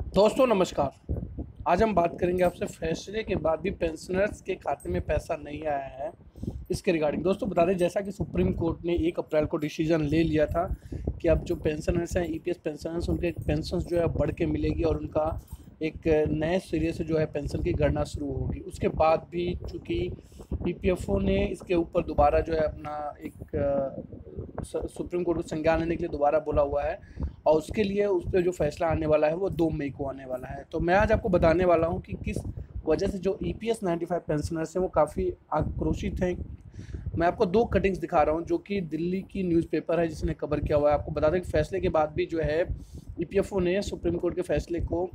दोस्तों नमस्कार। आज हम बात करेंगे आपसे फैसले के बाद भी पेंशनर्स के खाते में पैसा नहीं आया है, इसके रिगार्डिंग। दोस्तों बता दें, जैसा कि सुप्रीम कोर्ट ने 1 अप्रैल को डिसीजन ले लिया था कि अब जो पेंशनर्स हैं, ईपीएस पेंशनर्स, उनके पेंशन जो है बढ़ के मिलेगी और उनका एक नए सिरे से जो है पेंशन की गणना शुरू होगी। उसके बाद भी चूँकि ईपीएफओ ने इसके ऊपर दोबारा जो है अपना एक सुप्रीम कोर्ट को संज्ञान लेने के लिए दोबारा बोला हुआ है और उसके लिए उस पर जो फैसला आने वाला है वो 2 मई को आने वाला है। तो मैं आज आपको बताने वाला हूँ कि किस वजह से जो ईपीएस 95 पेंशनर्स हैं वो काफ़ी आक्रोशित हैं। मैं आपको 2 कटिंग्स दिखा रहा हूँ जो कि दिल्ली की न्यूज़पेपर है जिसने कवर किया हुआ है। आपको बता दें कि फैसले के बाद भी जो है ईपीएफओ ने सुप्रीम कोर्ट के फैसले को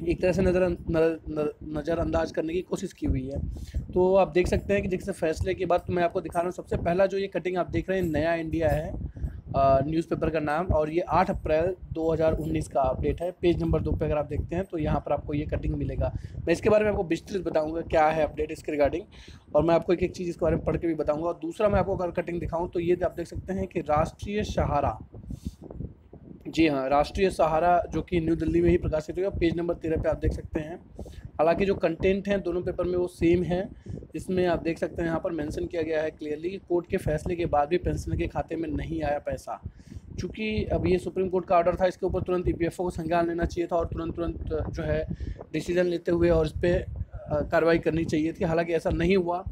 एक तरह से नज़रअंदाज करने की कोशिश की हुई है। तो आप देख सकते हैं कि जैसे फैसले के बाद तो मैं आपको दिखा रहा हूँ। सबसे पहला जो ये कटिंग आप देख रहे हैं, नया इंडिया है न्यूज़पेपर का नाम, और ये 8 अप्रैल 2019 का अपडेट है। पेज नंबर 2 पे अगर आप देखते हैं तो यहाँ पर आपको ये कटिंग मिलेगा। मैं इसके बारे में आपको विस्तृत बताऊंगा क्या है अपडेट इसके रिगार्डिंग, और मैं आपको एक एक चीज़ इसके बारे में पढ़ के भी बताऊंगा। और दूसरा मैं आपको अगर कटिंग दिखाऊं तो ये आप देख सकते हैं कि राष्ट्रीय सहारा, जी हाँ, राष्ट्रीय सहारा जो कि न्यू दिल्ली में ही प्रकाशित हुआ, पेज नंबर 13 पे आप देख सकते हैं। हालांकि जो कंटेंट है दोनों पेपर में वो सेम है। इसमें आप देख सकते हैं यहाँ पर मेंशन किया गया है क्लियरली कि कोर्ट के फैसले के बाद भी पेंशनर के खाते में नहीं आया पैसा। चूँकि अब ये सुप्रीम कोर्ट का ऑर्डर था, इसके ऊपर तुरंत ईपीएफओ को संज्ञान लेना चाहिए था और तुरंत जो है डिसीजन लेते हुए और इस पर कार्रवाई करनी चाहिए थी। हालांकि ऐसा नहीं हुआ।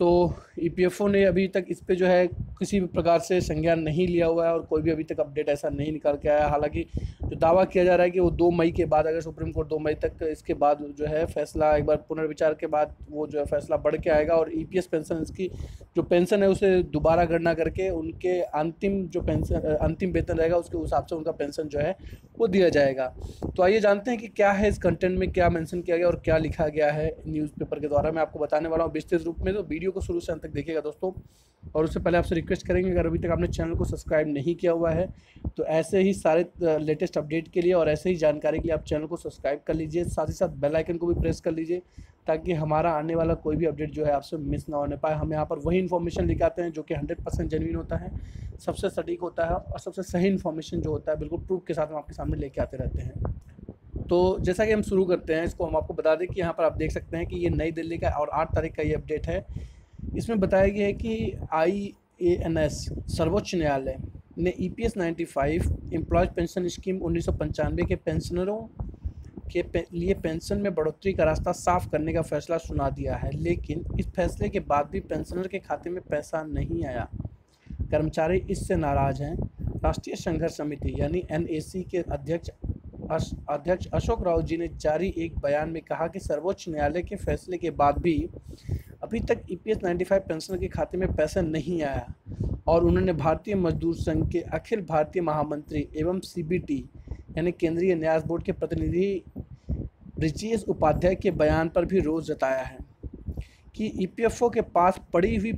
तो ईपीएफओ ने अभी तक इस पे जो है किसी भी प्रकार से संज्ञान नहीं लिया हुआ है और कोई भी अभी तक अपडेट ऐसा नहीं निकाल के आया। हालांकि जो दावा किया जा रहा है कि वो 2 मई के बाद, अगर सुप्रीम कोर्ट 2 मई तक इसके बाद जो है फैसला, एक बार पुनर्विचार के बाद वो जो है फैसला बढ़ के आएगा और ईपीएस पेंशन, इसकी जो पेंशन है उसे दोबारा गणना करके उनके अंतिम जो पेंशन, अंतिम वेतन रहेगा उसके हिसाब से उनका पेंशन जो है वो दिया जाएगा। तो आइए जानते हैं कि क्या है इस कंटेंट में, क्या मेंशन किया गया और क्या लिखा गया है न्यूज़पेपर के द्वारा। मैं आपको बताने वाला हूँ विस्तृत रूप में, तो वीडियो को शुरू से अंत तक देखिएगा दोस्तों। और उससे पहले आपसे रिक्वेस्ट करेंगे, अगर अभी तक आपने चैनल को सब्सक्राइब नहीं किया हुआ है तो ऐसे ही सारे लेटेस्ट अपडेट के लिए और ऐसे ही जानकारी के लिए आप चैनल को सब्सक्राइब कर लीजिए। साथ ही साथ बेल आइकन को भी प्रेस कर लीजिए ताकि हमारा आने वाला कोई भी अपडेट जो है आपसे मिस ना होने पाए। हम यहाँ पर वही इन्फॉर्मेशन लेकर हैं जो कि 100% जेन्युइन होता है, सबसे सटीक होता है और सबसे सही इन्फॉर्मेशन जो होता है बिल्कुल प्रूफ के साथ हम आपके सामने लेके आते रहते हैं। तो जैसा कि हम शुरू करते हैं इसको, हम आपको बता दें कि यहाँ पर आप देख सकते हैं कि ये नई दिल्ली का और 8 तारीख का ये अपडेट है। इसमें बताया गया है कि आईएएनएस सर्वोच्च न्यायालय ने ईपीएस 95 एम्प्लॉयज पेंशन स्कीम 1995 के पेंशनरों के लिए पेंशन में बढ़ोतरी का रास्ता साफ करने का फैसला सुना दिया है। लेकिन इस फैसले के बाद भी पेंशनर के खाते में पैसा नहीं आया। कर्मचारी इससे नाराज हैं। राष्ट्रीय संघर्ष समिति यानी एनएसी के अध्यक्ष अशोक राव जी ने जारी एक बयान में कहा कि सर्वोच्च न्यायालय के फैसले के बाद भी अभी तक ईपीएस 95 पेंशनर के खाते में पैसा नहीं आया और उन्होंने भारतीय मजदूर संघ के अखिल भारतीय महामंत्री एवं सीबीटी यानी केंद्रीय न्यास बोर्ड के प्रतिनिधि ब्रिजेश उपाध्याय के बयान पर भी रोष जताया है कि ईपीएफओ के पास बढ़ी हुई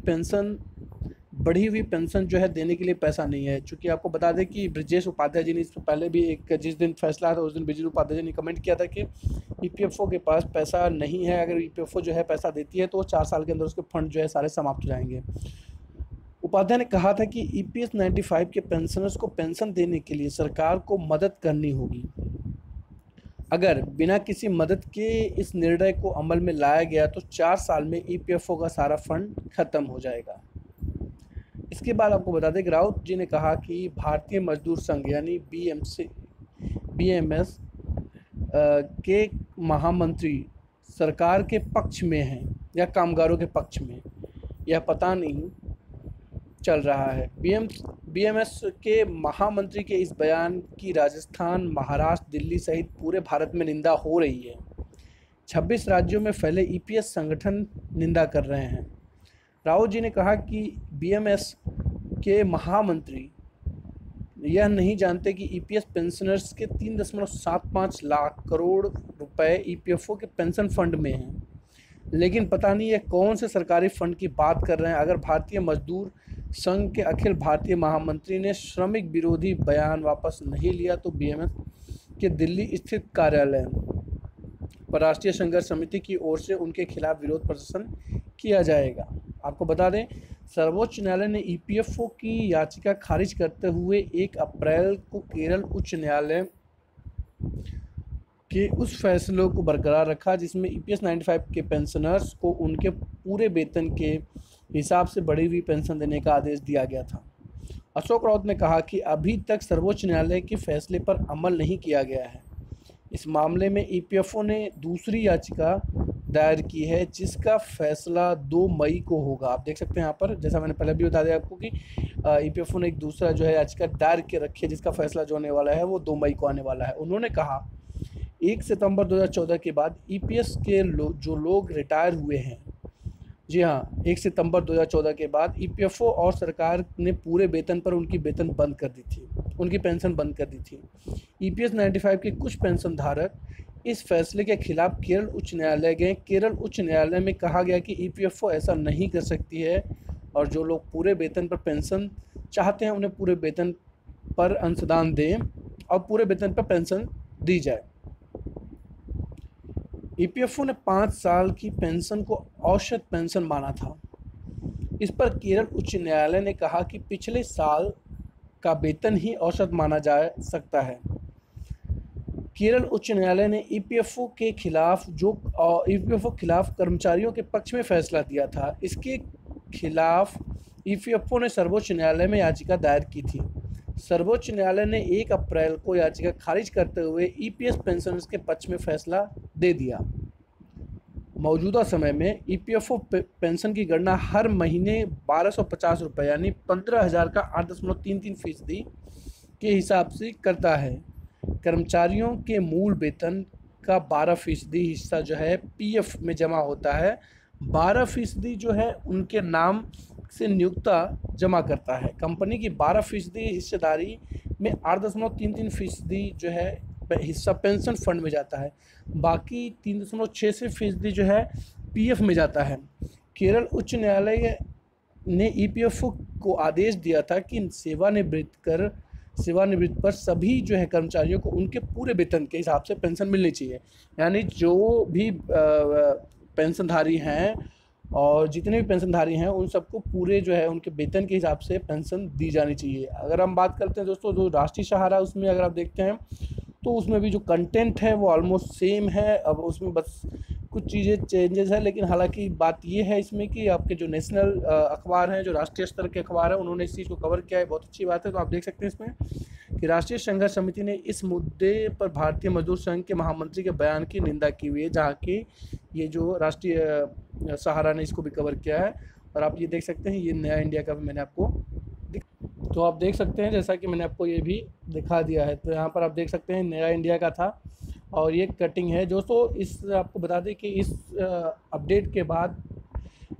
पेंशन जो है देने के लिए पैसा नहीं है। चूँकि आपको बता दें कि ब्रिजेश उपाध्याय जी ने इससे पहले भी एक, जिस दिन फैसला आया था उस दिन ब्रिजेश उपाध्याय जी ने कमेंट किया था कि ईपीएफओ के पास पैसा नहीं है, अगर ईपीएफओ जो है पैसा देती है तो 4 साल के अंदर उसके फंड जो है सारे समाप्त हो जाएंगे। उपाध्याय ने कहा था कि ईपीएस 95 के पेंशनर्स को पेंशन देने के लिए सरकार को मदद करनी होगी। अगर बिना किसी मदद के इस निर्णय को अमल में लाया गया तो 4 साल में ईपीएफओ का सारा फंड खत्म हो जाएगा। इसके बाद आपको बता दें कि राउत जी ने कहा कि भारतीय मजदूर संघ यानी बीएमएस के महामंत्री सरकार के पक्ष में हैं या कामगारों के पक्ष में, यह पता नहीं चल रहा है। बीएमएस के महामंत्री के इस बयान की राजस्थान, महाराष्ट्र, दिल्ली सहित पूरे भारत में निंदा हो रही है। 26 राज्यों में फैले ईपीएस संगठन निंदा कर रहे हैं। रावत जी ने कहा कि बीएमएस के महामंत्री यह नहीं जानते कि ईपीएस पेंशनर्स के 3.75 लाख करोड़ रुपए ईपीएफओ के पेंशन फंड में हैं, लेकिन पता नहीं ये कौन से सरकारी फंड की बात कर रहे हैं। अगर भारतीय मजदूर संघ के अखिल भारतीय महामंत्री ने श्रमिक विरोधी बयान वापस नहीं लिया तो बीएमएस के दिल्ली स्थित कार्यालय पर राष्ट्रीय संघर्ष समिति की ओर से उनके खिलाफ विरोध प्रदर्शन किया जाएगा। आपको बता दें, सर्वोच्च न्यायालय ने ईपीएफओ की याचिका खारिज करते हुए 1 अप्रैल को केरल उच्च न्यायालय कि उस फैसलों को बरकरार रखा जिसमें ईपीएस 95 के पेंशनर्स को उनके पूरे वेतन के हिसाब से बढ़ी हुई पेंशन देने का आदेश दिया गया था। अशोक राउत ने कहा कि अभी तक सर्वोच्च न्यायालय के फैसले पर अमल नहीं किया गया है। इस मामले में ईपीएफओ ने दूसरी याचिका दायर की है जिसका फैसला 2 मई को होगा। आप देख सकते हैं यहाँ पर, जैसा मैंने पहले भी बता दिया आपको कि ईपीएफओ ने एक दूसरा जो है याचिका दायर के रखी है जिसका फैसला जो होने वाला है वो 2 मई को आने वाला है। उन्होंने कहा 1 सितंबर 2014 के बाद ईपीएस के जो लोग रिटायर हुए हैं, जी हाँ, 1 सितंबर 2014 के बाद ईपीएफओ और सरकार ने पूरे वेतन पर उनकी वेतन बंद कर दी थी, उनकी पेंशन बंद कर दी थी। ईपीएस 95 के कुछ पेंशन धारक इस फैसले के खिलाफ केरल उच्च न्यायालय गए। केरल उच्च न्यायालय में कहा गया कि ईपीएफओ ऐसा नहीं कर सकती है और जो लोग पूरे वेतन पर पेंशन चाहते हैं उन्हें पूरे वेतन पर अंशदान दें और पूरे वेतन पर पेंशन दी जाए। ईपीएफओ ने 5 साल की पेंशन को औसत पेंशन माना था। इस पर केरल उच्च न्यायालय ने कहा कि पिछले साल का वेतन ही औसत माना जा सकता है। केरल उच्च न्यायालय ने ईपीएफओ के खिलाफ कर्मचारियों के पक्ष में फैसला दिया था। इसके खिलाफ ईपीएफओ ने सर्वोच्च न्यायालय में याचिका दायर की थी। सर्वोच्च न्यायालय ने 1 अप्रैल को याचिका खारिज करते हुए ईपीएस पेंशनर्स के पक्ष में फैसला दे दिया। मौजूदा समय में ईपीएफओ पेंशन की गणना हर महीने 1250 रुपये यानी 15,000 का 8.33% के हिसाब से करता है। कर्मचारियों के मूल वेतन का 12% हिस्सा जो है पीएफ में जमा होता है। 12% जो है उनके नाम से नियोक्ता जमा करता है। कंपनी की 12% हिस्सेदारी में 8.33% जो है हिस्सा पेंशन फंड में जाता है। बाकी 3.66% जो है पीएफ में जाता है। केरल उच्च न्यायालय ने ईपीएफओ को आदेश दिया था कि सेवानिवृत्त पर सभी जो है कर्मचारियों को उनके पूरे वेतन के हिसाब से पेंशन मिलनी चाहिए। यानी जो भी पेंशनधारी हैं और जितने भी पेंशनधारी हैं उन सबको पूरे जो है उनके वेतन के हिसाब से पेंशन दी जानी चाहिए। अगर हम बात करते हैं दोस्तों जो राष्ट्रीय सहारा, उसमें अगर आप देखते हैं तो उसमें भी जो कंटेंट है वो ऑलमोस्ट सेम है। अब उसमें बस कुछ चीज़ें चेंजेस है, लेकिन हालांकि बात ये है इसमें कि आपके जो नेशनल अखबार हैं, जो राष्ट्रीय स्तर के अखबार हैं, उन्होंने इस चीज़ को कवर किया है। बहुत अच्छी बात है। तो आप देख सकते हैं इसमें कि राष्ट्रीय संघर्ष समिति ने इस मुद्दे पर भारतीय मजदूर संघ के महामंत्री के बयान की निंदा की हुई है, जहाँ की ये जो राष्ट्रीय सहारा ने इसको भी कवर किया है। और आप ये देख सकते हैं, ये नया इंडिया का भी मैंने आपको तो आप देख सकते हैं जैसा कि मैंने आपको ये भी दिखा दिया है। तो यहाँ पर आप देख सकते हैं नया इंडिया का था और ये कटिंग है दोस्तों। इस आपको बता दें कि इस अपडेट के बाद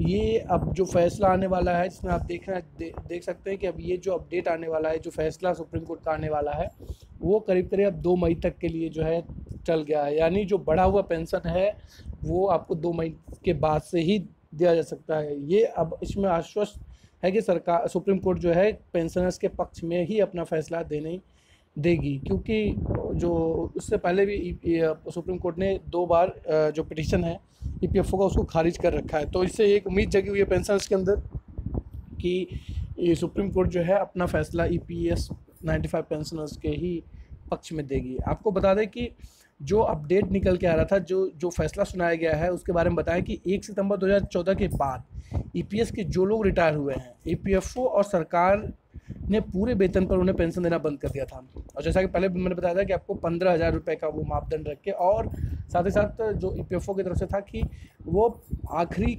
ये अब जो फैसला आने वाला है जिसमें आप देख सकते हैं कि अब ये जो अपडेट आने वाला है, जो फैसला सुप्रीम कोर्ट का आने वाला है, वो करीब अब 2 मई तक के लिए जो है चल गया है। यानी जो बढ़ा हुआ पेंशन है वो आपको 2 मई के बाद से ही दिया जा सकता है। ये अब इसमें आश्वस्त है कि सरकार सुप्रीम कोर्ट जो है पेंशनर्स के पक्ष में ही अपना फैसला देगी, क्योंकि जो उससे पहले भी सुप्रीम कोर्ट ने 2 बार जो पिटीशन है ईपीएफओ का उसको खारिज कर रखा है। तो इससे एक उम्मीद जगी हुई है पेंशनर्स के अंदर कि ये सुप्रीम कोर्ट जो है अपना फैसला ईपीएस 95 पेंशनर्स के ही पक्ष में देगी। आपको बता दें कि जो अपडेट निकल के आ रहा था, जो फैसला सुनाया गया है उसके बारे में बताया कि 1 सितंबर 2014 के बाद ईपीएस के जो लोग रिटायर हुए हैं, ईपीएफओ और सरकार ने पूरे वेतन पर उन्हें पेंशन देना बंद कर दिया था। और जैसा कि पहले मैंने बताया था कि आपको 15,000 रुपये का वो मापदंड रख के, और साथ ही साथ जो ईपीएफओ की तरफ से था कि वो आखिरी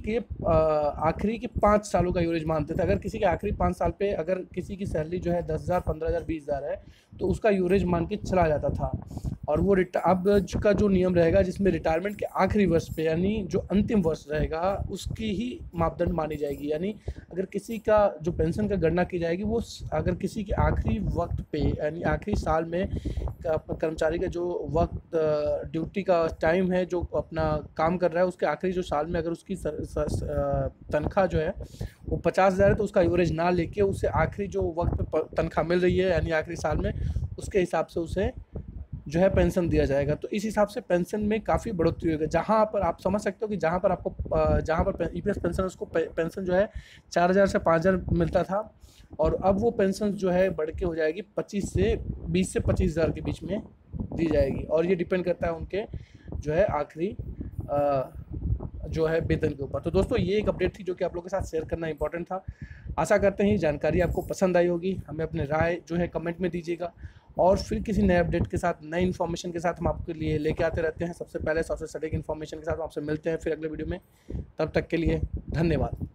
के 5 सालों का एवरेज मानते थे। अगर किसी के आखिरी 5 साल पे अगर किसी की सैलरी जो है 10,000, 15,000, 20,000 है तो उसका एवरेज मान के चला जाता था। और वो अब का जो नियम रहेगा जिसमें रिटायरमेंट के आखिरी वर्ष पे यानी जो अंतिम वर्ष रहेगा उसकी ही मापदंड मानी जाएगी। यानी अगर किसी का जो पेंशन का गणना की जाएगी वो अगर किसी के आखिरी वक्त पे यानी आखिरी साल में कर्मचारी का जो वक्त ड्यूटी का टाइम है जो अपना काम कर रहा है उसके आखिरी जो साल में अगर उसकी तनख्वाह जो है वो 50,000 है तो उसका एवरेज ना लेके उसे आखिरी जो वक्त पे तनख्वाह मिल रही है यानी आखिरी साल में उसके हिसाब से उसे जो है पेंशन दिया जाएगा। तो इस हिसाब से पेंशन में काफ़ी बढ़ोतरी होगी। जहाँ पर आप समझ सकते हो कि जहाँ पर ईपीएस पेंशनर्स को पेंशन जो है 4,000 से 5,000 मिलता था और अब वो पेंशन जो है बढ़ के हो जाएगी 20 से 25,000 के बीच में दी जाएगी, और ये डिपेंड करता है उनके जो है आखिरी जो है वेतन के ऊपर। तो दोस्तों ये एक अपडेट थी जो कि आप लोगों के साथ शेयर करना इंपॉर्टेंट था। आशा करते हैं ये जानकारी आपको पसंद आई होगी। हमें अपने राय जो है कमेंट में दीजिएगा, और फिर किसी नए अपडेट के साथ, नई इन्फॉर्मेशन के साथ हम आपके लिए लेके आते रहते हैं। सबसे पहले सबसे सटीक इन्फॉर्मेशन के साथ हम आपसे मिलते हैं फिर अगले वीडियो में। तब तक के लिए धन्यवाद।